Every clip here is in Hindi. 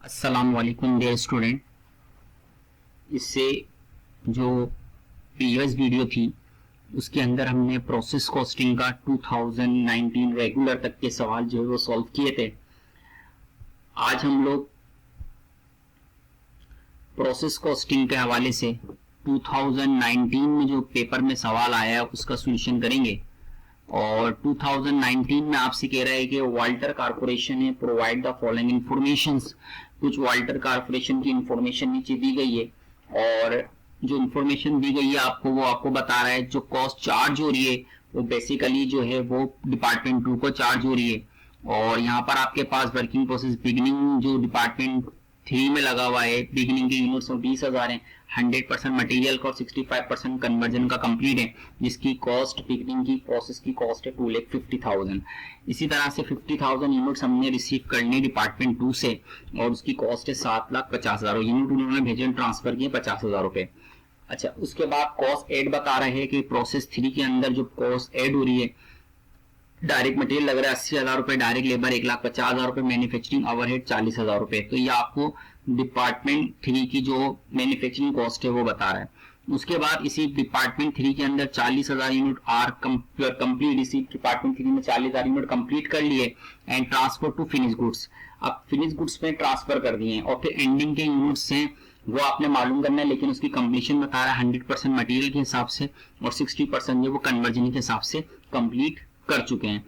अस्सलाम वालेकुम डियर स्टूडेंट। इससे जो प्रीवियस वीडियो थी उसके अंदर हमने प्रोसेस कॉस्टिंग का 2019 रेगुलर तक के सवाल जो है वो सॉल्व किए थे। आज हम लोग प्रोसेस कॉस्टिंग के हवाले से 2019 में जो पेपर में सवाल आया है उसका सॉल्यूशन करेंगे। और 2019 में आपसे कह रहा है कि वाल्टर कारपोरेशन ने प्रोवाइड द फॉलोइंग इंफॉर्मेशंस। कुछ वाल्टर कारपोरेशन की इंफॉर्मेशन नीचे दी गई है और जो इंफॉर्मेशन दी गई है वो आपको बता रहा है जो कॉस्ट चार्ज हो रही है वो बेसिकली जो है वो डिपार्टमेंट 2 को चार्ज हो रही है। और यहाँ पर आपके पास वर्किंग प्रोसेस बिगिनिंग जो डिपार्टमेंट 3 में लगा हुआ है, बिगिनिंग के यूनिट्स 20,000 है, 100% मटेरियल का और 65% कन्वर्जन का कंप्लीट है, जिसकी कॉस्ट बिगिनिंग की प्रोसेस की कॉस्ट है 2,50,000। इसी तरह से 50,000 यूनिट्स हमने रिसीव करने डिपार्टमेंट 2 से और उसकी कॉस्ट है 7,50,000। यूनिट उन्होंने भेजे ट्रांसफर किए 50,000 रुपए। अच्छा, उसके बाद कॉस्ट एड बता रहे हैं कि प्रोसेस 3 के अंदर जो कॉस्ट एड हो रही है, डायरेक्ट मटेरियल लग रहा है 80,000 रुपए, डायरेक्ट लेबर 1,50,000 रुपए, मैन्युफैक्चरिंग ओवरहेड 40,000 रुपए। तो ये आपको डिपार्टमेंट 3 की जो मैन्युफैक्चरिंग कॉस्ट है वो बता रहा है। उसके बाद इसी डिपार्टमेंट 3 के अंदर 40,000 यूनिट आर कंप्लीट, इसी डिपार्टमेंट 3 में 40,000 यूनिट कंप्लीट कर लिए and transfer to finish goods. अब फिनिश गुड्स में ट्रांसफर कर दिए और फिर एंडिंग के यूनिट्स हैं वो आपने मालूम करना है, लेकिन उसकी कंप्लीशन बता रहा है 100% मटेरियल के हिसाब से और 60% जो वो कन्वर्जन के हिसाब से कंप्लीट कर चुके हैं।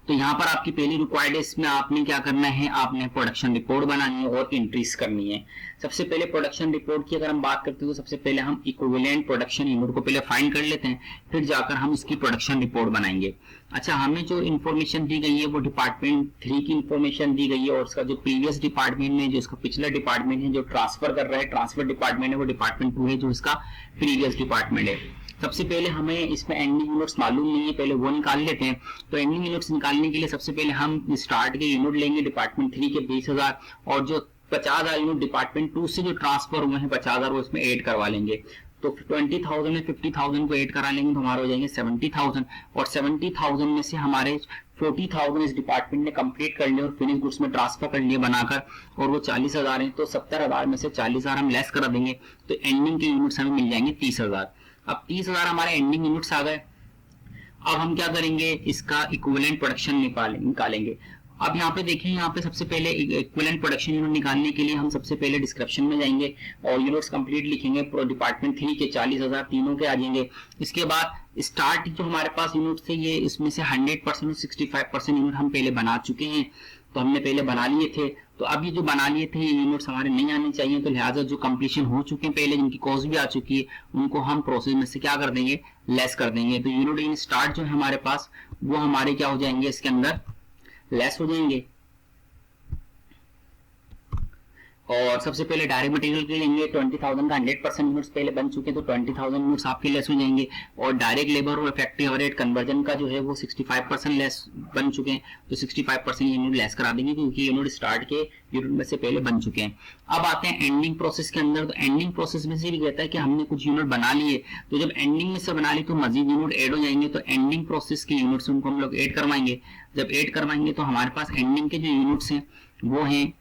तो यहाँ पर आपकी पहली रिक्वायर्ड है, इसमें आपने क्या करना है, आपने प्रोडक्शन रिपोर्ट बनानी है और एंट्रीज करनी है। सबसे पहले प्रोडक्शन रिपोर्ट की अगर हम बात करते हैं तो सबसे पहले हम इक्विवेलेंट प्रोडक्शन यूनिट को पहले फाइंड कर लेते हैं, फिर जाकर हम इसकी प्रोडक्शन रिपोर्ट बनाएंगे। अच्छा, हमें जो इन्फॉर्मेशन दी गई है वो डिपार्टमेंट 3 की इन्फॉर्मेशन दी गई है और उसका जो प्रीवियस डिपार्टमेंट में जो इसका पिछला डिपार्टमेंट है जो ट्रांसफर कर रहा है, ट्रांसफर डिपार्टमेंट है वो डिपार्टमेंट 2 है जो इसका प्रीवियस डिपार्टमेंट है। सबसे पहले हमें इसमें एंडिंग यूनिट्स मालूम नहीं है, पहले वो निकाल लेते हैं। तो एंडिंग यूनिट्स निकालने के लिए सबसे पहले हम स्टार्ट के यूनिट लेंगे डिपार्टमेंट 3 के 20,000 और जो 50,000 यूनिट डिपार्टमेंट 2 से जो ट्रांसफर हुए हैं 50,000 वो इसमें ऐड करवा लेंगे। तो 20,000 में 50,000 को ऐड करा लेंगे तो हमारे हो जाएंगे 70,000 और 70,000 में से हमारे 40,000 इस डिपार्टमेंट ने कंप्लीट कर लिया और फिनिश गुड्स में ट्रांसफर कर लिए बनाकर और वो 40,000 है। तो 70,000 में से 40,000 हम लेस करा देंगे तो एंडिंग के यूनिट्स हमें मिल जाएंगे 30,000। अब 30,000 हमारे एंडिंग यूनिट्स आ गए। अब हम क्या करेंगे, इसका इक्विवेलेंट प्रोडक्शन निकालेंगे। अब यहाँ पे देखें, यहाँ पे सबसे पहले इक्विवेलेंट प्रोडक्शन यूनिट निकालने के लिए हम सबसे पहले डिस्क्रिप्शन में जाएंगे और यूनिट्स कंप्लीट लिखेंगे। डिपार्टमेंट 3 के 40,000 तीनों के आ जाएंगे। इसके बाद स्टार्ट जो हमारे पास यूनिट थे ये इसमें से 100% और 65% यूनिट हम पहले बना चुके हैं, तो हमने पहले बना लिए थे। तो अब ये जो बना लिए थे ये यूनिट्स हमारे नहीं आने चाहिए, तो लिहाजा जो कंप्लीशन हो चुके हैं पहले जिनकी कॉस्ट भी आ चुकी है उनको हम प्रोसेस में से क्या कर देंगे, लेस कर देंगे। तो यूनिट इन स्टार्ट जो है हमारे पास वो हमारे क्या हो जाएंगे, इसके अंदर लेस हो जाएंगे। और सबसे पहले डायरेक्ट मटेरियल के लेंगे 20,000 का 100% यूनिट्स पहले बन चुके हैं तो 20,000 यूनिट्स आपके लेस हो जाएंगे। और डायरेक्ट लेबर और फैक्ट्री ओवरहेड कन्वर्जन का जो है वो 65% लेस बन चुके हैं तो 65% यूनिट लेस करा देंगे क्योंकि यूनिट स्टार्ट के यूनिट में से पहले बन चुके हैं। अब आते हैं एंडिंग प्रोसेस के अंदर। तो एंडिंग प्रोसेस में से भी कहता है कि हमने कुछ यूनिट बना लिए, तो जब एंडिंग में से बना ली तो मजीद यूनिट ऐड हो जाएंगे, तो एंडिंग प्रोसेस के यूनिट्स उनको हम लोग ऐड करवाएंगे। जब ऐड करवाएंगे तो हमारे पास एंडिंग के जो यूनिट्स हैं वो हैं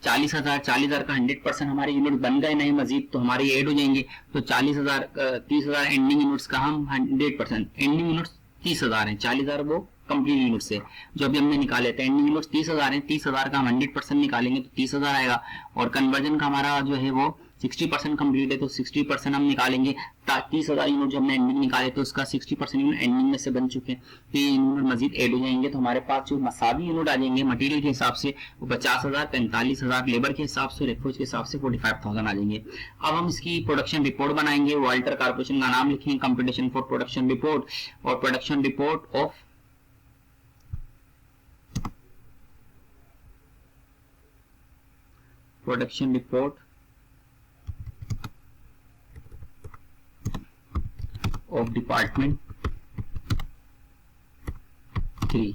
40,000 का 100% हमारे यूनिट बन गए नहीं मजीद तो हमारे ऐड हो जाएंगे। तो 40,000 30,000 एंडिंग यूनिट्स का हम 100% एंडिंग यूनिट्स 30,000 है, 40,000 वो कंप्लीट यूनिट से जो अभी हमने निकाले थे। एंडिंग यूनिट्स 30,000 है, 30,000 का हम 100% निकालेंगे तो 30,000 आएगा। और कन्वर्जन का हमारा जो है वो 60% कंप्लीट है तो 60% हम निकालेंगे। 30,000 यूनिट जो हमने एंडिंग निकाले तो उसका 60% यूनिट एंडिंग में से बन चुके हैं तो ये यूनिट मजीद ऐड हो जाएंगे। तो हमारे पास जो मसावी यूनिट आ जाएंगे मटेरियल के हिसाब से वो 50,000, 45,000 लेबर के हिसाब से, रेफोज के हिसाब से 45,000 आ जाएंगे। अब हम इसकी प्रोडक्शन रिपोर्ट बनाएंगे। वाल्टर कारपोरेशन का नाम लिखेंगे, कंपटीशन फॉर प्रोडक्शन रिपोर्ट और production report of production report of department 3।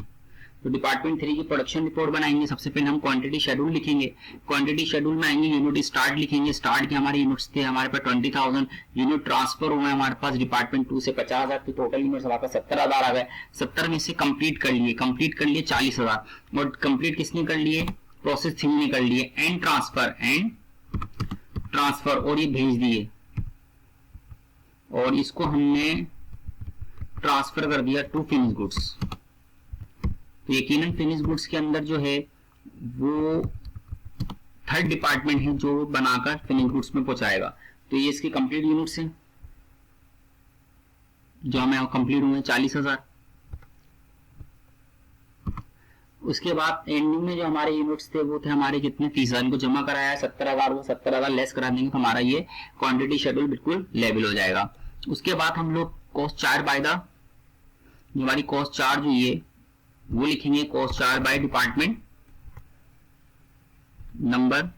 तो डिपार्टमेंट 3 की प्रोडक्शन रिपोर्ट बनाएंगे। सबसे पहले हम क्वांटिटी शेड्यूल लिखेंगे। क्वांटिटी शेड्यूल में आएंगे, यूनिट स्टार्ट लिखेंगे। स्टार्ट के हमारे यूनिट्स थे हमारे पास 20,000 यूनिट, ट्रांसफर हुए हमारे पास डिपार्टमेंट 2 से 50,000 तो टोटल यूनिट्स हमारे पास 70,000 आ गए। 70 में से कंप्लीट कर लिए 40,000 और कंप्लीट किसने कर लिए, प्रोसेस 3 ने कर लिए, एंड ट्रांसफर और ये भेज दिए, और इसको हमने ट्रांसफर कर दिया टू फिनिश गुड्स। तो यकीनन फिनिश गुड्स के अंदर जो है वो थर्ड डिपार्टमेंट है जो बनाकर फिनिश गुड्स में पहुंचाएगा। तो ये इसकी कंप्लीट यूनिट्स हैं जो हमें कंप्लीट हुए 40,000। उसके बाद एंडिंग में जो हमारे यूनिट्स थे वो थे हमारे कितने 30,000, इनको जमा कराया 70,000, वो 70,000 लेस करा देंगे तो हमारा ये क्वांटिटी शेड्यूल बिल्कुल लेवल हो जाएगा। उसके बाद हम लोग कॉस्ट चार्ट बाय द, हमारी कॉस्ट चार्ज हुई है वो लिखेंगे cost charge by department number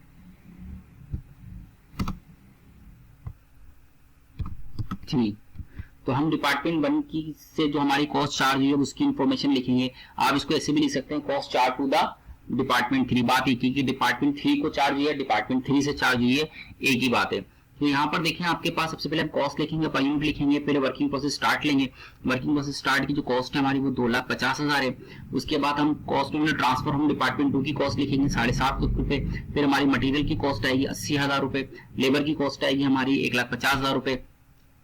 3। तो हम डिपार्टमेंट 1 की से जो हमारी कॉस्ट चार्ज हुई है उसकी इंफॉर्मेशन लिखेंगे। आप इसको ऐसे भी लिख सकते हैं cost charge to the department 3। बात एक ही कि डिपार्टमेंट 3 को चार्ज हुई है, डिपार्टमेंट 3 से चार्ज हुई है, एक ही बात है। तो यहाँ पर देखिए आपके पास सबसे पहले हम कॉस्ट लिखेंगे, पर यूनिट लिखेंगे, फिर वर्किंग प्रोसेस स्टार्ट लेंगे। वर्किंग प्रोसेस स्टार्ट की जो कॉस्ट है हमारी वो 2,50,000 है। उसके बाद हम कॉस्ट में ट्रांसफर हम डिपार्टमेंट 2 की कॉस्ट लिखेंगे 7.5 लाख रुपए। फिर हमारी मटेरियल की कॉस्ट आएगी 80,000 रुपए, लेबर की कॉस्ट आएगी हमारी 1,50,000 रुपए,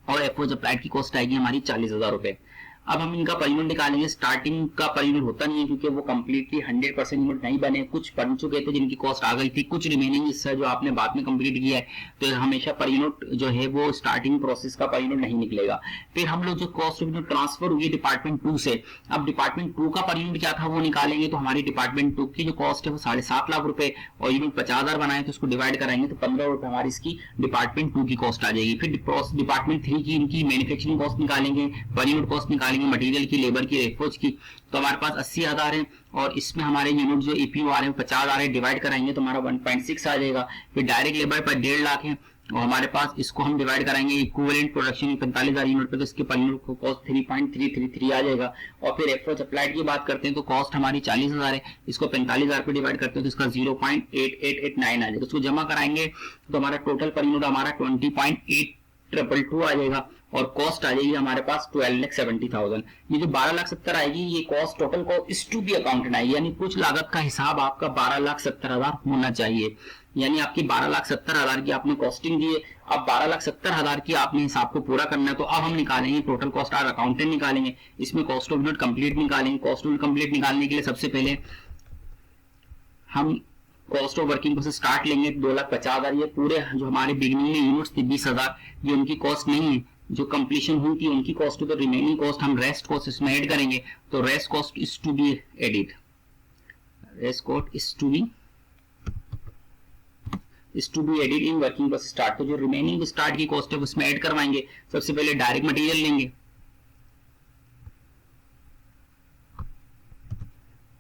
और एफओज अप्लाइड की कॉस्ट आएगी हमारी 40,000 रुपए। अब हम इनका पर यूनिट निकालेंगे। स्टार्टिंग का पर यूनिट होता नहीं है क्योंकि वो कंप्लीटली 100% यूनिट नहीं बने, कुछ बन चुके थे जिनकी कॉस्ट आ गई थी, कुछ रिमेनिंग हिस्सा जो आपने बाद में कंप्लीट किया है, तो हमेशा पर यूनिट जो है वो स्टार्टिंग प्रोसेस का पर यूनिट नहीं निकलेगा। फिर हम लोग जो कॉस्ट यूनिट ट्रांसफर हुई डिपार्टमेंट 2 से, अब डिपार्टमेंट 2 का पर यूनिट क्या था वो निकालेंगे। तो हमारी डिपार्टमेंट 2 की जो कॉस्ट है वो 7.5 लाख रुपए, और यूनिट 50,000 बनाए तो उसको डिवाइड कराएंगे तो 15 रुपए हमारी इसकी डिपार्टमेंट 2 की कॉस्ट आ जाएगी। फिर डिपार्टमेंट 3 की इनकी मैन्युफैक्चरिंग कॉस्ट निकालेंगे, पर यूनिट कॉस्ट निकालेंगे, मटेरियल की, लेबर की, रेफोज की। तो हमारे पास 80,000 है, और इसमें हमारे यूनिट जो ईपीयू आ रहे हैं 50 आ रहे हैं, डिवाइड कराएंगे तो हमारा 1.6 आ जाएगा। फिर डायरेक्ट लेबर पर 1.5 लाख है, और हमारे पास इसको हम डिवाइड कराएंगे इक्विवेलेंट प्रोडक्शन 45,000 यूनिट पे, तो इसके पर यूनिट को कॉस्ट 3.333 आ जाएगा। और फिर एफओ सप्लाइड की बात करते हैं तो कॉस्ट हमारी 40,000 है, इसको 45,000 पे डिवाइड करते हैं तो इसका 0.8889 आ जाएगा। उसको जमा कराएंगे तो हमारा टोटल पर यूनिट हमारा 20.822 आ जाएगा, और कॉस्ट आ जाएगी हमारे पास 12,70,000। ये जो 12,70,000 आएगी ये कॉस्ट टोटल को इस टू बी अकाउंटेड आएगी, यानी कुछ लागत का हिसाब आपका 12,70,000 होना चाहिए। यानी आपकी 12,70,000 की आपने कॉस्टिंग दी है, अब 12,70,000 की आपने हिसाब को पूरा करना है। तो अब हम निकालेंगे टोटल कॉस्ट, आर अकाउंटेंट निकालेंगे, इसमें कॉस्ट ऑफ यूनिट कंप्लीट निकालेंगे। कॉस्ट ऑफ यूनिट कंप्लीट निकालने के लिए सबसे पहले हम cost of working process start लेंगे 2,50,000। ये पूरे जो हमारे बिगिनिंग में यूनिट्स थे 20,000, ये उनकी कॉस्ट नहीं है, जो कंप्लीशन हुई थी उनकी कॉस्ट। तो रिमेनिंग कॉस्ट हम रेस्ट कॉस्ट इसमें ऐड करेंगे, तो rest cost is to be added, rest cost is to be added in working process start. तो जो रिमेनिंग स्टार्ट की कॉस्ट है उसमें ऐड करवाएंगे। सबसे पहले डायरेक्ट मटेरियल लेंगे,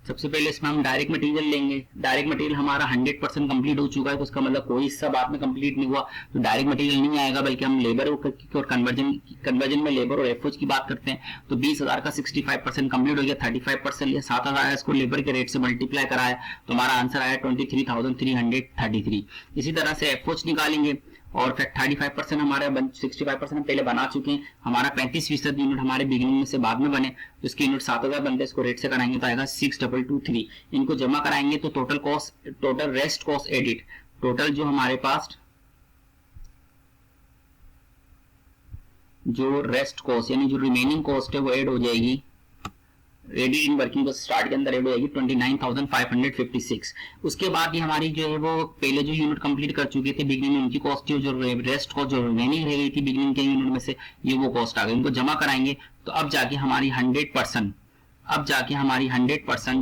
सबसे पहले इसमें हम डायरेक्ट मटेरियल लेंगे। डायरेक्ट मटेरियल हमारा 100% कंप्लीट हो चुका है, तो उसका मतलब कोई हिस्सा बाद में कंप्लीट नहीं हुआ, तो डायरेक्ट मटेरियल नहीं आएगा, बल्कि हम लेबर और कन्वर्जन में लेबर और एफओज की बात करते हैं। तो 20,000 का 65% कंप्लीट हो गया, 35% लिया, 7,000 इसको लेबर के रेट से मल्टीप्लाई कराया, तो हमारा आंसर आया 23,333। इसी तरह से एफओज निकालेंगे, और 35% हमारे 65% हम पहले बना चुके हैं, हमारा 35% यूनिट हमारे बिगिनिंग में से बाद में बने, तो इसके यूनिट 7,000 बनते हैं, इसको रेट से कराएंगे तो आएगा 6,223। इनको जमा कराएंगे तो total cost, total rest cost edit, total जो हमारे पास जो रेस्ट कॉस्ट यानी जो रिमेनिंग कॉस्ट है वो ऐड हो जाएगी, रेडी इन वर्किंग को स्टार्ट के अंदर ऐड हो जाएगी 29,556। उसके बाद ये हमारी जो है वो पहले जो यूनिट कंप्लीट कर चुके थे बिगिनिंग में उनकी कॉस्ट थी, जो रेस्ट कॉस्ट जो रिमेनिंग रह गई थी बिगिनिंग के यूनिट में से, ये वो कॉस्ट आ गई। इनको जमा कराएंगे तो अब जाके हमारी 100%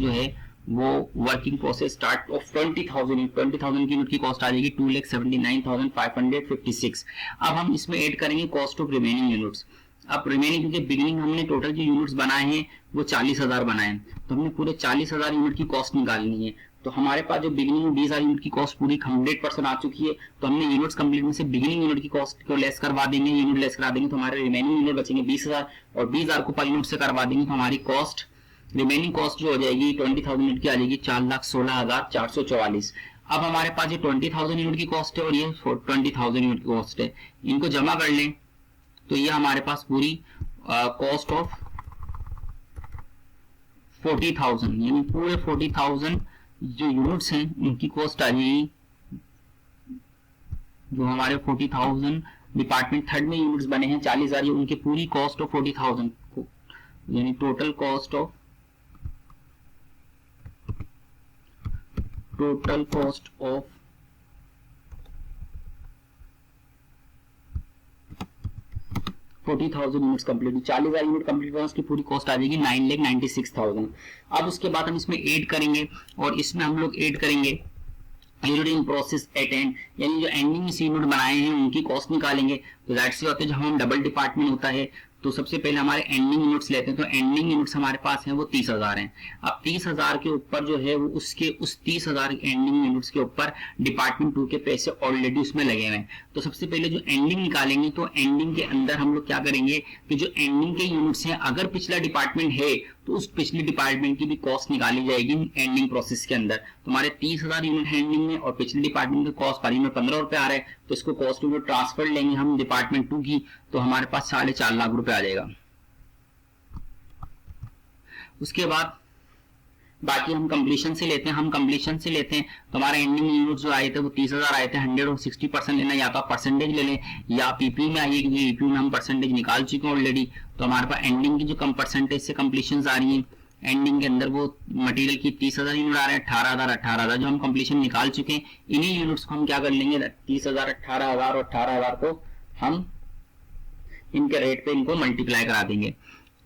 जो है वो वर्किंग प्रोसेस स्टार्ट ऑफ 20,000 की यूनिट की कॉस्ट आ जाएगी 2,79,556। अब हम इसमें ऐड करेंगे कॉस्ट ऑफ रिमेनिंग यूनिट्स। अब रिमेनिंग क्योंकि बिगिनिंग हमने टोटल जो यूनिट्स बनाए हैं वो 40,000 बनाए हैं, तो हमने पूरे 40,000 यूनिट की कॉस्ट निकालनी है। तो हमारे पास जो बिगिनिंग में 20,000 यूनिट की कॉस्ट पूरी 100% आ चुकी है, तो हमने यूनिट्स कंप्लीट में से बिगिनिंग यूनिट की कॉस्ट को लेस करवा देंगे, यूनिट लेस करा देंगे तो हमारे रिमेनिंग यूनिट बचेंगे 20,000, और 20,000 को पर यूनिट से करवा देंगे तो हमारी कॉस्ट, रिमेनिंग कॉस्ट जो हो जाएगी 20,000 यूनिट की आ जाएगी 4,16,444। अब हमारे पास ये 20,000 यूनिट की कॉस्ट है और ये 20,000 यूनिट की कॉस्ट है, इनको जमा कर लें तो ये हमारे पास पूरी कॉस्ट ऑफ 40,000 यानी पूरे 40,000 जो यूनिट्स हैं उनकी कॉस्ट आ जाएगी, जो हमारे 40,000 डिपार्टमेंट थर्ड में यूनिट्स बने हैं 40,000, ये उनकी पूरी कॉस्ट ऑफ 40,000, यानी total cost of 40,000 units complete, 40,000 unit complete हुआ, उसकी पूरी कॉस्ट आ जाएगी 9,96,000। अब उसके बाद हम इसमें ऐड करेंगे, और इसमें हम लोग ऐड करेंगे unit in process at and, यानी जो एंडिंग में यूनिट बनाए हैं उनकी कॉस्ट निकालेंगे। तो दैट से होते हैं, जब हम डबल डिपार्टमेंट होता है तो सबसे पहले हमारे एंडिंग यूनिट्स लेते हैं, तो एंडिंग यूनिट्स हमारे पास हैं वो 30,000 हैं। अब 30,000 के ऊपर जो है वो उसके उस 30,000 एंडिंग यूनिट्स के ऊपर डिपार्टमेंट 2 के पैसे ऑलरेडी उसमें लगे हुए हैं। तो सबसे पहले जो एंडिंग निकालेंगे, तो एंडिंग के अंदर हम लोग क्या करेंगे कि जो एंडिंग के यूनिट्स हैं, अगर पिछला डिपार्टमेंट है तो उस पिछले डिपार्टमेंट की भी कॉस्ट निकाली जाएगी एंडिंग प्रोसेस के अंदर। तो हमारे 30,000 यूनिट एंडिंग में और पिछले डिपार्टमेंट की कॉस्ट पर यूनिट 15 रुपए आ रहा है, तो इसको कॉस्ट यूनिट ट्रांसफर लेंगे हम डिपार्टमेंट 2 की, तो हमारे पास 4.5 लाख रुपए आ जाएगा। उसके बाद बाकी हम कंप्लीशन से लेते हैं, तो हमारे एंडिंग यूनिट्स जो आए थे वो 30,000 आए थे, 160% लेना, या तो आप परसेंटेज ले लें या पीपी में आइए, क्योंकि पीपी में हम परसेंटेज निकाल चुके हैं ऑलरेडी। तो हमारे पास एंडिंग की जो कम परसेंटेज से कंप्लीशन आ रही है, एंडिंग के अंदर वो मटेरियल की 30,000 यूनिट आ रहे हैं, 18,000 जो हम कंप्लीशन निकाल चुके हैं, इन्हीं यूनिट्स को हम क्या कर लेंगे, 30,000, 18,000 और 18,000 को हम इनके रेट पे इनको मल्टीप्लाई करा देंगे।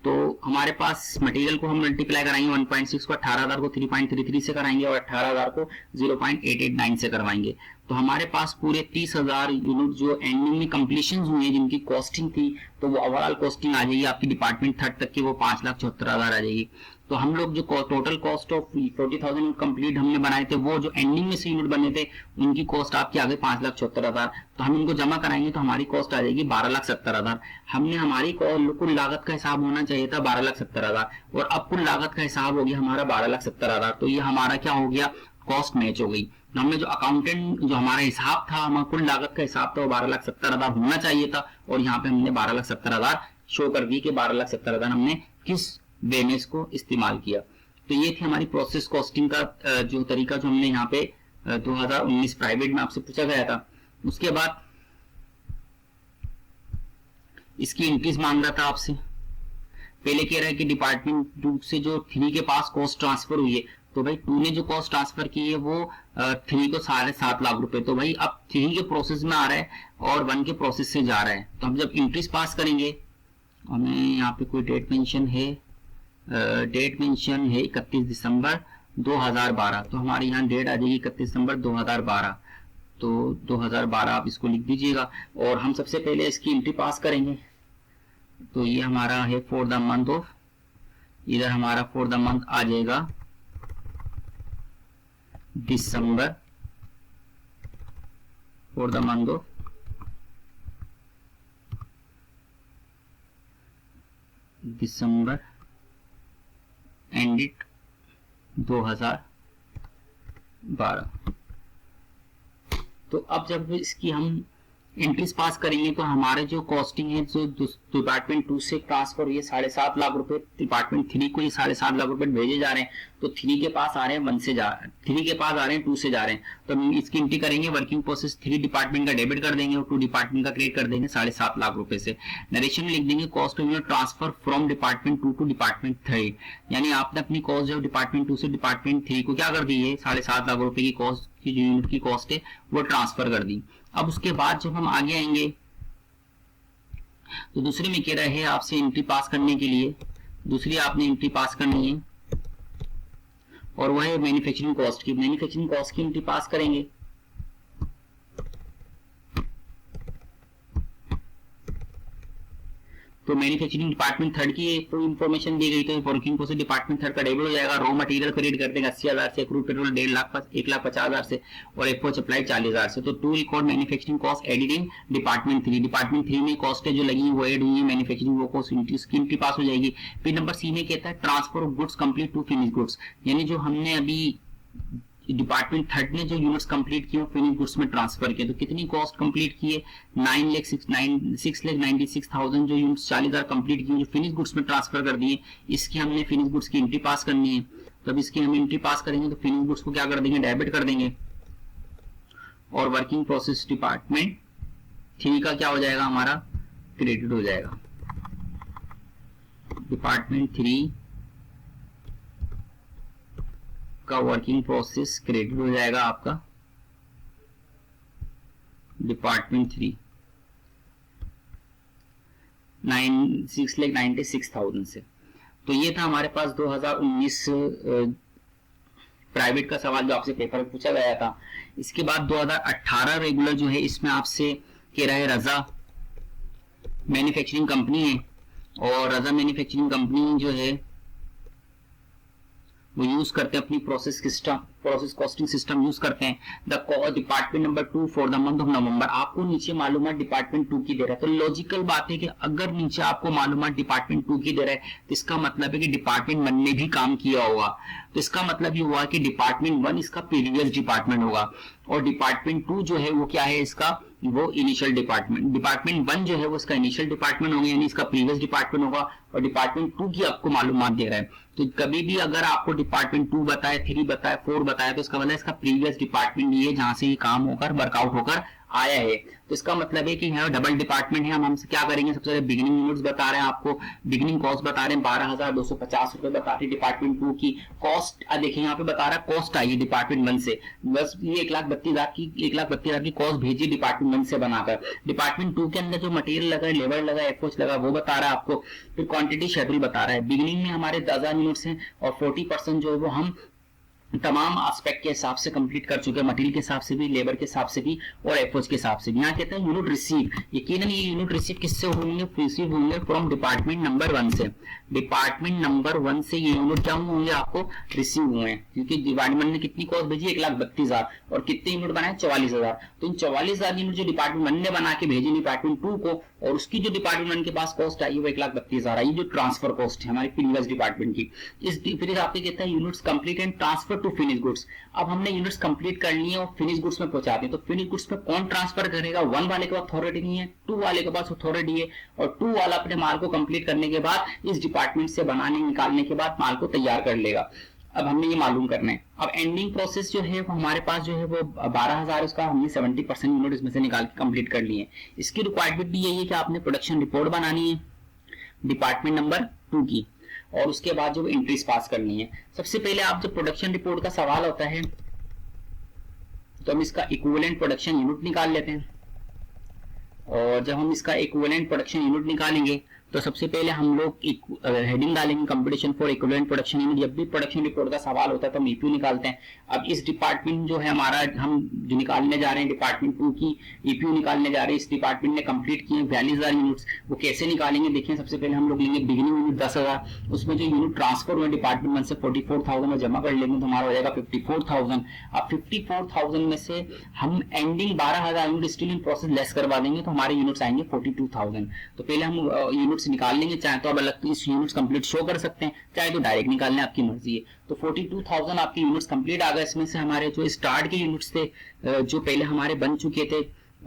तो हमारे पास मटेरियल को हम मल्टीप्लाई कराएंगे 1.6 को 18,000 को 3.33 से कराएंगे और 18,000 को 0.889 से करवाएंगे। तो हमारे पास पूरे 30,000 यूनिट जो एंडिंग में कंप्लीशन हुई है जिनकी कॉस्टिंग थी, तो वो ओवरऑल कॉस्टिंग आ जाएगी आपकी डिपार्टमेंट थर्ड तक की, वो 5,74,000 आ जाएगी। तो हम लोग जो टोटल कॉस्ट ऑफ 40,000 कंप्लीट हमने बनाए थे, वो जो एंडिंग में से यूनिट बने थे उनकी कॉस्ट आपकी आ गई 5,74,000। तो हम इनको जमा कराएंगे तो हमारी कॉस्ट आ जाएगी 12,70,000। हमने हमारी कुल लागत का हिसाब होना चाहिए था 12,70,000, और अब कुल लागत का हिसाब हो गया हमारा 12,70,000। तो ये हमारा क्या हो गया, कॉस्ट मैच हो गई। हमने जो अकाउंटेंट जो हमारा हिसाब था, हमारा कुल लागत का हिसाब था वो 12,70,000 होना चाहिए था, और यहाँ पे हमने 12,70,000 शो कर दी कि 12,70,000 हमने किस वे में इसको इस्तेमाल किया। तो ये थी हमारी प्रोसेस कॉस्टिंग का जो तरीका, जो हमने यहाँ पे 2019 प्राइवेट में आपसे पूछा गया था। उसके बाद इसकी एंट्रीज मांग रहा था आपसे, पहले कह रहा है कि डिपार्टमेंट 2 से जो 3 के पास कॉस्ट ट्रांसफर हुई है, तो भाई 2 ने जो कॉस्ट ट्रांसफर की है वो 3 को 7.5 लाख रुपए, तो भाई अब 3 के प्रोसेस में आ रहा है और 1 के प्रोसेस से जा रहा है। तो हम जब एंट्रीज पास करेंगे, हमें यहाँ पे कोई डेट मेंशन है, 31 दिसंबर 2012, तो हमारे यहाँ डेट आ जाएगी 31 दिसंबर 2012। तो 2012 आप इसको लिख दीजिएगा, और हम सबसे पहले इसकी एंट्री पास करेंगे। तो ये हमारा है फॉर द मंथ ऑफ, इधर हमारा फॉर द मंथ आ जाएगा दिसंबर, for the month of December ended 2012। तो अब जब इसकी हम एंट्रीज पास करेंगे तो हमारे जो कॉस्टिंग है, जो डिपार्टमेंट 2 से ट्रांसफर हुई है 7.5 लाख रुपए, डिपार्टमेंट 3 को ये 7.5 लाख रुपए भेजे जा रहे हैं, तो 3 के पास आ रहे हैं 1 से जा 3 के पास आ रहे हैं 2 से जा रहे हैं। तो हम इसकी एंट्री करेंगे, वर्किंग प्रोसेस 3 डिपार्टमेंट का डेबिट कर देंगे और 2 डिपार्टमेंट का क्रेडिट कर देंगे 7.5 लाख रुपए से। नरेशन में लिख देंगे cost of unit transfer from department 2 to department 3, यानी आपने अपनी कॉस्ट जो डिपार्टमेंट 2 से डिपार्टमेंट 3 को क्या कर दी है, 7.5 लाख रुपए की कॉस्ट की जो यूनिट की कॉस्ट है वो ट्रांसफर कर दी। अब उसके बाद जब हम आगे आएंगे तो दूसरे में कह रहा है आपसे एंट्री पास करने के लिए, दूसरी आपने एंट्री पास करनी है और वह है मैन्युफैक्चरिंग कॉस्ट की। मैन्युफैक्चरिंग कॉस्ट की एंट्री पास करेंगे, तो मैन्युफैक्चरिंग डिपार्टमेंट थर्ड की इंफॉर्मेशन दी गई, तो वर्किंग प्रोसेस डिपार्टमेंट थर्ड का डेबिट हो जाएगा। रॉ मटेरियल क्रेडिट कर देंगे 80,000 से, क्रूड पेट्रोल 1,50,000 से और एफओ सप्लाई 40,000 से। तो to record manufacturing cost added in department 3, department 3 में कॉस्ट जो लगी वो एड हुई है, मैन्युफैक्चरिंग वो कॉस्ट एंट्री पास हो जाएगी। फिर नंबर सी में कहता है transfer of goods complete to finish goods, यानी जो हमने अभी डिपार्टमेंट थर्ड ने जो यूनिट्स कंप्लीट किए फिनिश गुड्स में ट्रांसफर किए, तो कितनी कॉस्ट कंप्लीट की है 6,96,000 जो यूनिट्स 40,000 कंप्लीट किए जो फिनिश गुड्स में ट्रांसफर कर दिए, इसकी हमने फिनिश गुड्स की एंट्री पास करनी है। तब इसकी हम एंट्री पास करेंगे तो फिनिश गुड्स को क्या कर देंगे, डेबिट कर देंगे, और वर्किंग प्रोसेस डिपार्टमेंट 3 का क्या हो जाएगा हमारा, क्रेडिट हो जाएगा। डिपार्टमेंट 3 का वर्किंग प्रोसेस क्रेडिट हो जाएगा आपका डिपार्टमेंट 3 6,96,000 से। तो ये था हमारे पास 2019 प्राइवेट का सवाल जो आपसे पेपर में पूछा गया था। इसके बाद 2018 रेगुलर जो है, इसमें आपसे कह रहा है रजा मैन्युफैक्चरिंग कंपनी है, और रजा मैन्युफैक्चरिंग कंपनी जो है वो यूज करते हैं अपनी प्रोसेस कॉस्टिंग सिस्टम यूज करते हैं। The department number 2 for the month of नवंबर, आपको नीचे मालूमात डिपार्टमेंट 2 की दे रहा है, तो लॉजिकल बात है कि अगर नीचे आपको मालूमात डिपार्टमेंट 2 की दे रहा है तो इसका मतलब है कि डिपार्टमेंट 1 ने भी काम किया होगा। तो इसका मतलब ये हुआ कि डिपार्टमेंट 1 इसका प्रीवियस डिपार्टमेंट होगा, और डिपार्टमेंट 2 जो है वो क्या है, इसका वो इनिशियल डिपार्टमेंट। डिपार्टमेंट 1 जो है वो इसका इनिशियल डिपार्टमेंट होगा, यानी इसका प्रीवियस डिपार्टमेंट होगा, और डिपार्टमेंट 2 की आपको मालूमात दे रहा है। तो कभी भी अगर आपको डिपार्टमेंट 2 बताए, 3 बताए, 4 बताए, तो इसका मतलब इसका प्रीवियस डिपार्टमेंट ये जहां से ये काम होकर वर्कआउट होकर आया है। तो इसका मतलब है कि यहाँ डबल डिपार्टमेंट है। हम हमसे क्या करेंगे, सबसे पहले बिगिनिंग यूनिट्स बता रहे हैं आपको, बिगिनिंग कॉस्ट बता रहे हैं 12,250 रुपए बता रहे हैं डिपार्टमेंट 2 की कॉस्ट। देखिए यहाँ पे बता रहा है कॉस्ट आई है डिपार्टमेंट 1 से, बस ये 1,32,000 की कॉस्ट भेजी डिपार्टमेंट 1 से बनाकर। डिपार्टमेंट 2 के अंदर जो मटेरियल लगा, लेबर लगा, एफओच लगा, वो बता रहा है आपको। फिर क्वांटिटी शेड्यूल बता रहा है। बिगिनिंग में हमारे 10,000 यूनिट्स हैं, और 40% जो है वो हम तमाम एस्पेक्ट के हिसाब से कंप्लीट कर चुके हैं, मटेरियल के हिसाब से भी, लेबर के हिसाब से भी, और एफओच के हिसाब से भी। यहाँ कहते हैं यूनिट रिसीव, यकीनन ये यूनिट रिसीव किससे होंगे, रिसीव होंगे फ्रॉम डिपार्टमेंट नंबर 1 से। डिपार्टमेंट नंबर 1 से ये यूनिट क्या होंगे, आपको रिसीव हुए हैं, क्योंकि डिपार्टमेंट ने कितनी कॉस्ट भेजी, 1,32,000, और कितने यूनिट बनाए, 44,000। तो इन 44,000 यूनिट जो डिपार्टमेंट 1 ने बना के भेजे डिपार्टमेंट 2 को, और उसकी जो डिपार्टमेंट 1 के पास कॉस्ट आई वो 1,32,000 आई, जो ट्रांसफर कॉस्ट है हमारी प्रीवियस डिपार्टमेंट की। इस फिर आपके कहता है units complete and transfer to finish goods. अब हमने यूनिट्स कंप्लीट कर ली है और फिनिश गुड्स में पहुंचाते हैं, तो फिनिश गुड्स में कौन ट्रांसफर करेगा, 1 वाले के पास अथॉरिटी नहीं है, 2 वाले के पास अथॉरिटी है, और 2 वाला अपने माल को कंप्लीट करने के बाद इस डिपार्टमेंट से बनाने निकालने के बाद माल को तैयार कर लेगा। अब हमने ये मालूम करना है। अब एंडिंग प्रोसेस जो है वो हमारे पास जो है वो 12,000, उसका हमने 70% यूनिट इसमें से निकाल के कंप्लीट कर लिए। इसकी रिक्वायरमेंट भी यही है कि आपने प्रोडक्शन रिपोर्ट बनानी है डिपार्टमेंट नंबर 2 की, और उसके बाद जो एंट्रीज पास करनी है। सबसे पहले आप जब प्रोडक्शन रिपोर्ट का सवाल होता है तो हम इसका इक्विवेलेंट प्रोडक्शन यूनिट निकाल लेते हैं, और जब हम इसका इक्विवेलेंट प्रोडक्शन यूनिट निकालेंगे तो सबसे पहले हम लोग हेडिंग डालेंगे competition for equivalent production unit. जब भी प्रोडक्शन रिपोर्ट का सवाल होता है तो हम ईपीयू निकालते हैं। अब इस डिपार्टमेंट जो है हमारा, हम जो निकालने जा रहे हैं डिपार्टमेंट 2 की ईपीयू निकालने जा रहे हैं, इस डिपार्टमेंट ने कंप्लीट किए 42,000 यूनिट्स। वो कैसे निकालेंगे, देखिए सबसे पहले हम लोग लेंगे बिगिनिंग यूनिट 10,000, उसमें जो यूनिट ट्रांसफर हुए डिपार्टमेंट 1 से 44,000 में जमा कर लेंगे तो हमारा हो जाएगा 54,000। अब 54,000 में से हम ending 12,000 unit still in process less करवा देंगे तो हमारे यूनिट्स आएंगे 42,000। तो पहले हम यूनिट्स निकाल लेंगे, चाहे तो अब अलग इस यूनिट्स कंप्लीट शो कर सकते हैं, चाहे तो डायरेक्ट निकालने, आपकी मर्जी है। तो 42,000 आपके यूनिट्स कंप्लीट आ गए। इसमें से हमारे जो स्टार्ट के यूनिट्स थे, जो पहले हमारे बन चुके थे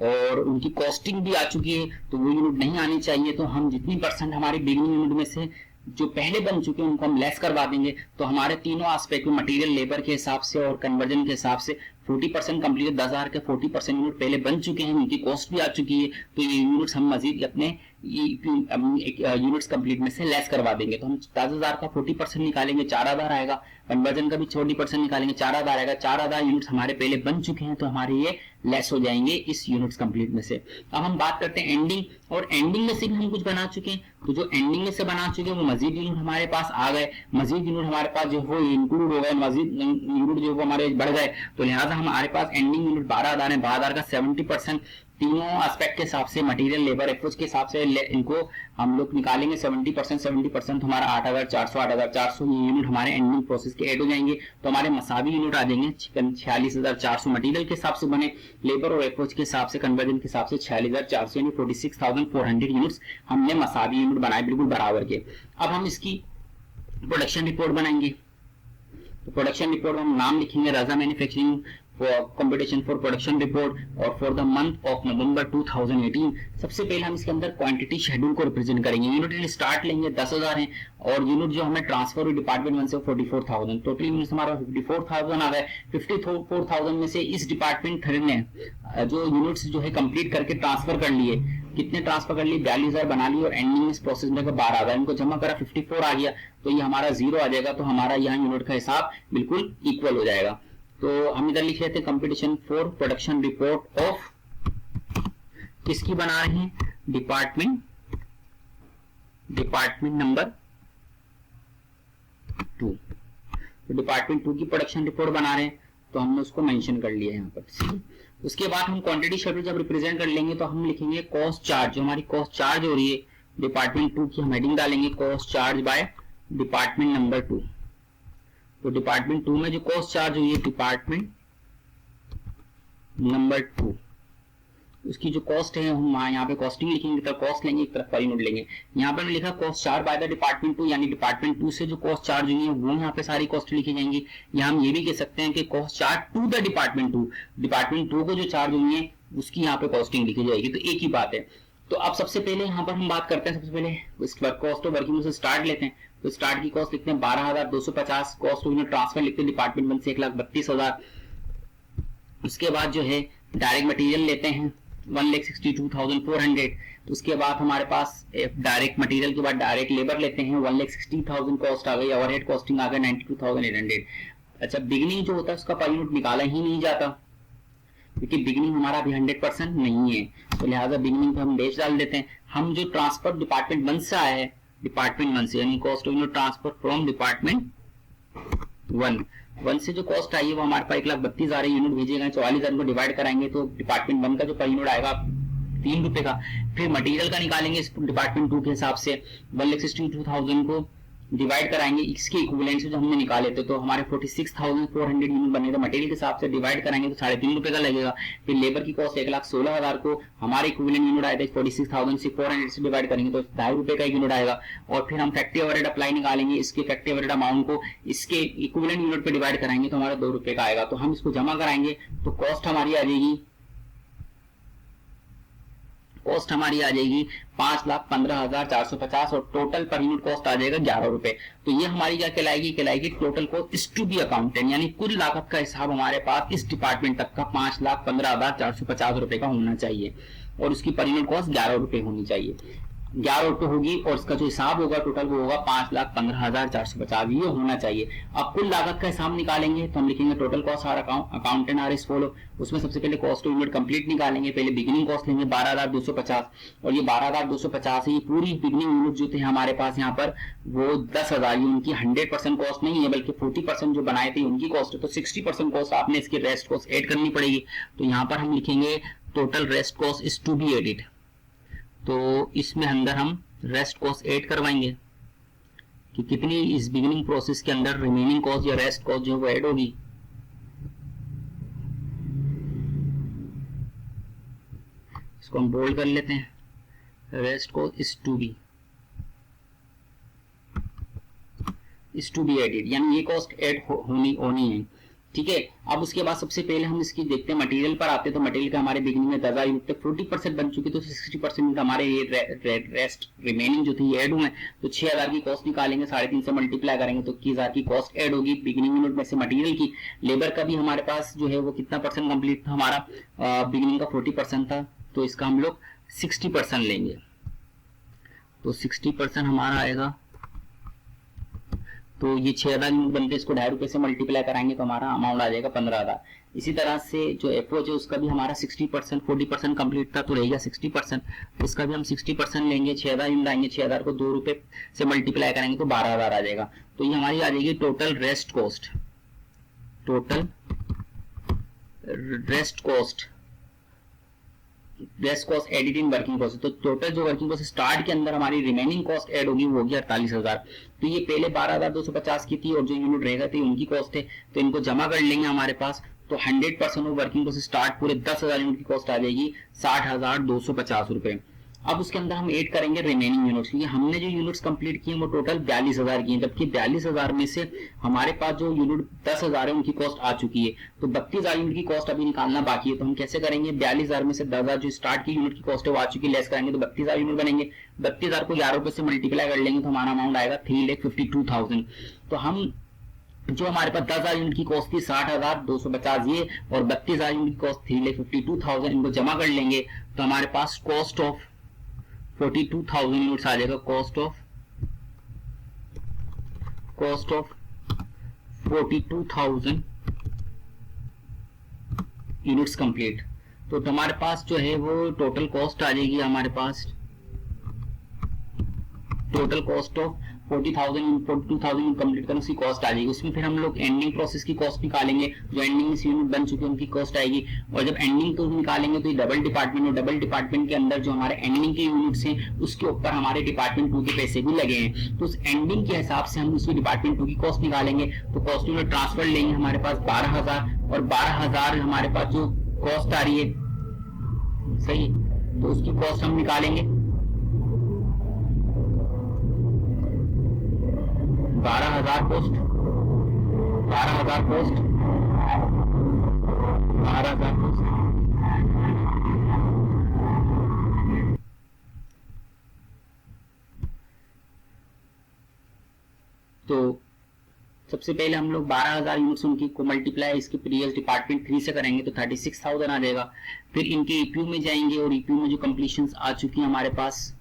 और उनकी कॉस्टिंग भी आ चुकी है, तो वो यूनिट नहीं आनी चाहिए। तो हम जितनी परसेंट हमारे बिगिनिंग यूनिट में से जो पहले बन चुके हैं उनको हम लेस करवा देंगे। तो हमारे तीनों एस्पेक्ट में मटेरियल, लेबर के हिसाब से और कन्वर्जन के हिसाब से 40% कंप्लीट, 10,000 के 40% यूनिट पहले बन चुके हैं, उनकी कॉस्ट भी आ चुकी है। तो ये यूनिट्स हम मजीद अपने यूनिट्स कंप्लीट में से लेस करवा देंगे। तो हम 10,000 का 40% निकालेंगे, 4,000 आएगा। कन्वर्जन का भी 40% निकालेंगे, 4,000 आएगा। 4,000 यूनिट्स हमारे पहले बन चुके हैं तो हमारे ये लेस हो जाएंगे इस यूनिट्स कंप्लीट में से। अब हम बात करते हैं एंडिंग, और एंडिंग में से भी हम कुछ बना चुके हैं। तो जो एंडिंग में से बना चुके हैं वो मजीद यूनिट हमारे पास आ गए, मजीद यूनिट हमारे पास जो वो इंक्लूड हो गए, मजीद यूनिट जो वो हमारे बढ़ गए। तो लिहाजा हमारे पास एंडिंग यूनिट 12,000 है। 12,000 का 70% तीनों एस्पेक्ट के हिसाब से, मटेरियल, लेबर, एफओच के हिसाब से इनको हम लोग निकालेंगे। 70% हमारा 8,400, 8,400 ये यूनिट हमारे एंडिंग प्रोसेस के ऐड हो जाएंगे। तो हमारे मसावी यूनिट आ जाएंगे 46,400 मटेरियल के हिसाब से बने, लेबर और एफओच के हिसाब से, कन्वर्जन के हिसाब से 46,400 यानी 46,400 यूनिट्स हमने मसावी यूनिट बनाए बिल्कुल बराबर के। अब हम इसकी प्रोडक्शन रिपोर्ट बनाएंगे। तो प्रोडक्शन रिपोर्ट में हम नाम लिखेंगे Raza manufacturing competition for production report और for the month of November 2018। सबसे पहले हम इसके अंदर क्वांटिटी शेड्यूल को रिप्रेजेंट करेंगे। यूनिट स्टार्ट लेंगे 10,000 है और यूनिट जो हमें ट्रांसफर हुई डिपार्टमेंट 1 से 44,000, टोटल यूनिट हमारा 54,000 आ गए। 54,000 में से इस डिपार्टमेंट 3 ने जो यूनिट्स जो है कंप्लीट करके ट्रांसफर कर लिए, कितने ट्रांसफर कर लिए, 42,000 बना लिए और एंडिंग में इस प्रोसेस में 12,000 इनको जमा करा, 54 आ गया तो ये हमारा 0 आ जाएगा। तो हमारा यहाँ यूनिट का हिसाब बिल्कुल इक्वल हो जाएगा। तो हम इधर लिख लेते हैं competition for production report of, किसकी बना रहे हैं, डिपार्टमेंट नंबर 2। तो डिपार्टमेंट 2 की प्रोडक्शन रिपोर्ट बना रहे हैं तो हमने उसको मेंशन कर लिया है यहाँ पर। उसके बाद हम क्वांटिटी शेड्यूल जब रिप्रेजेंट कर लेंगे तो हम लिखेंगे कॉस्ट चार्ज, जो हमारी कॉस्ट चार्ज हो रही है डिपार्टमेंट 2 की हम हेडिंग डालेंगे cost charge by department number 2। तो डिपार्टमेंट 2 में जो कॉस्ट चार्ज हुई है डिपार्टमेंट नंबर 2, उसकी जो कॉस्ट है हम यहाँ पे कॉस्टिंग लिखेंगे, तरफ कॉस्ट लेंगे, एक तरफ पर यूनिट लेंगे। यहाँ पर लिखा cost charge by the department 2, यानी डिपार्टमेंट 2 से जो कॉस्ट चार्ज हुई है वो यहाँ पे सारी कॉस्ट लिखी जाएंगी। यहाँ हम ये भी कह सकते हैं कि cost charge to the department 2, department 2 को जो चार्ज हुई है उसकी यहाँ पे कॉस्टिंग लिखी जाएगी। तो एक ही बात है। तो अब सबसे पहले यहाँ पर हम बात करते हैं, सबसे पहले कॉस्ट ऑफ वर्किंग से स्टार्ट लेते हैं। तो स्टार्ट की कॉस्ट लिखते हैं 12,250, कॉस्ट ऑफ यूनिट ट्रांसफर लिखते हैं डिपार्टमेंट 1 से 1,32,000। उसके बाद जो है डायरेक्ट मटेरियल लेते हैं 1,62,400। तो उसके बाद हमारे पास डायरेक्ट मटेरियल के बाद डायरेक्ट लेबर लेते हैं 1,60,000 कॉस्ट आ गई, ओवरहेड कॉस्टिंग आ गई 92,800। अच्छा, बिगिनिंग जो होता है उसका पर यूनिट निकाला ही नहीं जाता क्योंकि बिगिनिंग हमारा अभी 100% नहीं है, तो लिहाजा बिगिनिंग पे हम डैश डाल देते हैं। हम जो ट्रांसफर डिपार्टमेंट 1 से आया है, डिपार्टमेंट 1 से, यानी cost of unit transfer from department 1 से जो कॉस्ट आई है वो हमारे पास 1,32,000 यूनिट भेजे गए, 44,000 को डिवाइड कराएंगे तो डिपार्टमेंट 1 का जो पर यूनिट आएगा 3 रुपए का। फिर मटेरियल का निकालेंगे इस डिपार्टमेंट 2 के हिसाब से, 1,62,000 को डिवाइड कराएंगे इसके इक्विवेलेंट से जो हमने निकाले थे, तो हमारे 46,400 यूनिट बने थे। मटेरियल के हिसाब से डिवाइड कराएंगे तो 3.5 रुपए का लगेगा। फिर लेबर की कॉस्ट 1,16,000 को हमारे इक्विवेलेंट यूनिट आए थे 46,400 से डिवाइड करेंगे तो 2.5 रुपए का यूनिट आएगा। और फिर हम फैक्ट्री ओवरहेड अप्लाई निकालेंगे, इसके फैक्ट्री ओवरहेड अमाउंट को इसके इक्विवेलेंट यूनिट पे डिवाइड कराएंगे तो हमारा 2 रुपए का आएगा। तो हम इसको जमा कराएंगे तो कॉस्ट हमारी आ जाएगी 5,15,450 और टोटल पर यूनिट कॉस्ट आ जाएगा 11 रुपए। तो ये हमारी क्या कहलाएगी total cost to be accountant, यानी कुल लागत का हिसाब हमारे पास इस डिपार्टमेंट तक का 5,15,450 रुपए का होना चाहिए और उसकी पर यूनिट कॉस्ट 11 रुपए होनी चाहिए। 11 रुपए होगी और इसका जो हिसाब होगा टोटल वो होगा 5,15,450, ये होना चाहिए। अब कुल लागत का हिसाब निकालेंगे तो हम लिखेंगे total cost are accountant are is follow. उसमें सबसे पहले कॉस्ट टू यूनिट कंप्लीट निकालेंगे, पहले बिगिनिंग कॉस्ट लेंगे 12,250 और ये 12,250 है, ये पूरी बिगिनिंग यूनिट जो थे हमारे पास यहाँ पर वो 10,000, ये उनकी 100% कॉस्ट नहीं है बल्कि 40% जो बनाए थे उनकी कॉस्ट है। तो 60% कॉस्ट आपने इसकी रेस्ट कॉस्ट एड करनी पड़ेगी। तो यहाँ पर हम लिखेंगे total rest cost is to be added, तो इसमें अंदर हम रेस्ट कॉस्ट ऐड करवाएंगे कि कितनी इस बिगिनिंग प्रोसेस के अंदर रिमेनिंग कॉस्ट या रेस्ट कॉस्ट जो है वो ऐड होगी। इसको हम बोल्ड कर लेते हैं, rest cost is to be added, यानी ये कॉस्ट ऐड होनी है। ठीक है, अब उसके बाद सबसे पहले हम इसकी देखते हैं मटेरियल पर आते हैं। तो मटेरियल का हमारे बिगिनिंग में 10,000 यूनिट तक 40% बन चुकी, तो 60% हमारे ये रेस्ट रिमेनिंग जो थी ऐड हुए। तो 6,000 की कॉस्ट निकालेंगे, 3.5 से मल्टीप्लाई करेंगे तो 21,000 की कॉस्ट ऐड होगी बिगिनिंग यूनिट में से मटेरियल की। लेबर का भी हमारे पास जो है वो कितना परसेंट कंप्लीट था, हमारा बिगिनिंग का 40% था, तो इसका हम लोग 60% लेंगे। तो 60% हमारा आएगा, तो ये 6,000 यूनिट बनते हैं, इसको 2.5 रुपए से मल्टीप्लाई कराएंगे तो हमारा अमाउंट आ जाएगा 15,000। इसी तरह से जो अप्रोच है उसका भी हमारा 60%, 40% कंप्लीट था तो रहेगा 60%, इसका भी हम 60% लेंगे। 6,000 यूनिट आएंगे, 6,000 को 2 रुपए से मल्टीप्लाई करेंगे तो 12,000 आ जाएगा। तो ये हमारी आ जाएगी total rest cost, rest cost added in working cost. तो टोटल जो वर्किंग कॉस्ट स्टार्ट के अंदर हमारी रिमेनिंग कॉस्ट ऐड होगी वो होगी 48,000। तो ये पहले 12,250 की थी और जो यूनिट रहेगा थे उनकी कॉस्ट है, तो इनको जमा कर लेंगे हमारे पास। तो 100% ऑफ वर्किंग कॉस्ट स्टार्ट पूरे 10,000 यूनिट की कॉस्ट आ जाएगी 60,250 रुपए। अब उसके अंदर हम ऐड करेंगे रिमेनिंग यूनिट्स, क्योंकि हमने जो यूनिट्स कंप्लीट किए वो टोटल 42,000 की हैं, जबकि 42,000 में से हमारे पास जो यूनिट 10,000 है उनकी कॉस्ट आ चुकी है, तो 32,000 यूनिट की कॉस्ट अभी निकालना बाकी है। तो हम कैसे करेंगे, 42,000 में से 10,000 जो स्टार्ट की यूनिट की कॉस्ट है वो आ चुकी, लेस करेंगे तो 32,000 यूनिट बनेंगे। 32,000 को 11 रुपए से मल्टीप्लाई कर लेंगे तो हमारा अमाउंट आएगा 3,52,000। तो हम जो हमारे पास 10,000 यूनिट की कॉस्ट थी 60,250 ये, और 32,000 यूनिट की कॉस्ट 3,52,000, इनको जमा कर लेंगे तो हमारे पास कॉस्ट ऑफ 42,000 यूनिट्स आ जाएगा। Cost of 42,000 units complete. तो हमारे पास जो है वो टोटल कॉस्ट आ जाएगी, हमारे पास टोटल कॉस्ट ऑफ 42,000 कंप्लीट करने उसकी कॉस्ट आ जाएगी। उसमें फिर हम लोग एंडिंग प्रोसेस की कॉस्ट निकालेंगे, जो एंडिंग में यूनिट बन चुके हैं उनकी कॉस्ट आएगी। और जब एंडिंग को निकालेंगे तो ये डबल डिपार्टमेंट, और डबल डिपार्टमेंट के अंदर जो हमारे एंडिंग के यूनिट्स हैं उसके ऊपर हमारे डिपार्टमेंट 2 के पैसे भी लगे हैं, तो उस एंडिंग के हिसाब से हम उसकी डिपार्टमेंट 2 की कॉस्ट निकालेंगे। तो कॉस्ट यूनिट ट्रांसफर लेंगे हमारे पास 12,000, और 12,000 हमारे पास जो कॉस्ट आ रही है, सही, तो उसकी कॉस्ट हम निकालेंगे 12,000 कॉस्ट, 12,000 कॉस्ट, 12,000 कॉस्ट। तो सबसे पहले हम लोग 12,000 यूनिट्स उनकी को मल्टीप्लाई इसके प्रीवियस डिपार्टमेंट 3 से करेंगे तो 36,000 आ जाएगा। फिर इनके ईपीयू में जाएंगे, और ईपीयू में जो कंप्लीशंस आ चुकी है हमारे पास,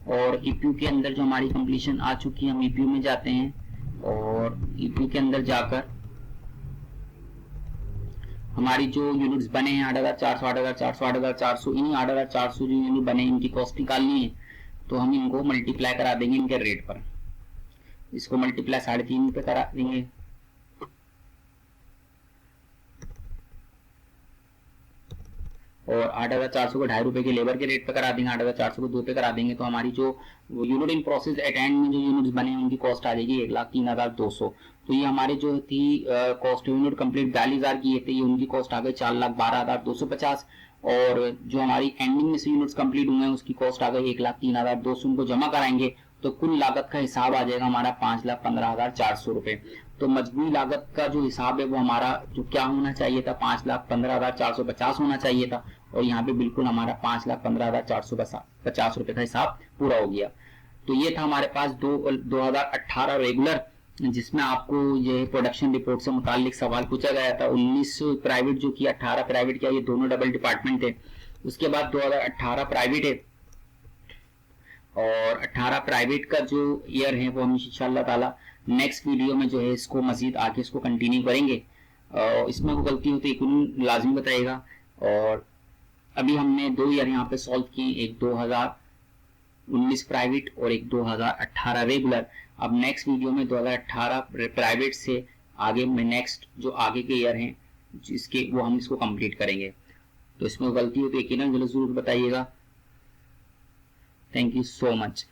और ईपीयू के अंदर जो हमारी कंप्लीशन आ चुकी है, हम ईपीयू में जाते हैं, और ईपीयू के अंदर जाकर हमारी जो यूनिट्स बने हैं 8,400, 8,400, 8,400, इन्हीं 8,400 जो यूनिट बने हैं इनकी कॉस्ट निकालनी है। तो हम इनको मल्टीप्लाई करा देंगे इनके रेट पर, इसको मल्टीप्लाई 3.5 पे करा देंगे, और 8,400 को 2.5 रुपए के लेबर के रेट पे करा देंगे, 8,400 को 2 पे करा देंगे। तो हमारी जो unit in process at and में जो यूनिट्स बने हैं उनकी कॉस्ट आ जाएगी 1,03,200। तो ये हमारे जो थी कॉस्ट यूनिट कंप्लीट 42,000 की थे, ये उनकी कॉस्ट आ गई 4,12,250, और जो हमारी एंडिंग में से यूनिट्स कंप्लीट हुए हैं उसकी कॉस्ट आ गई 1,03,200। उनको जमा कराएंगे तो कुल लागत का हिसाब आ जाएगा हमारा 5,15,400 रुपए। तो मजबूरी लागत का जो हिसाब है वो हमारा जो क्या होना चाहिए था, 5,15,450 होना चाहिए था, और यहाँ पे बिल्कुल हमारा 5,15,450 रुपए का हिसाब पूरा हो गया। तो ये था हमारे पास 2018 रेगुलर, जिसमें आपको ये प्रोडक्शन रिपोर्ट से मुतालिक सवाल पूछा गया था। 19 प्राइवेट जो किया, 18 प्राइवेट किया, ये दोनों डबल डिपार्टमेंट थे। उसके बाद 2018 प्राइवेट है, और 18 प्राइवेट का जो ईयर है वो हम इंशाअल्लाह ताला नेक्स्ट वीडियो में जो है इसको मजीद आगे इसको कंटिन्यू करेंगे। इसमें कोई गलती हो तो एक लाजमी बताइएगा। और अभी हमने 2 ईयर यहाँ पे सॉल्व किए, एक 2019 प्राइवेट और एक 2018 रेगुलर। अब नेक्स्ट वीडियो में 2018 प्राइवेट से आगे में नेक्स्ट जो आगे के ईयर हैं जिसके वो हम इसको कंप्लीट करेंगे। तो इसमें गलती हो तो यकीनन जरूर बताइएगा। Thank you so much.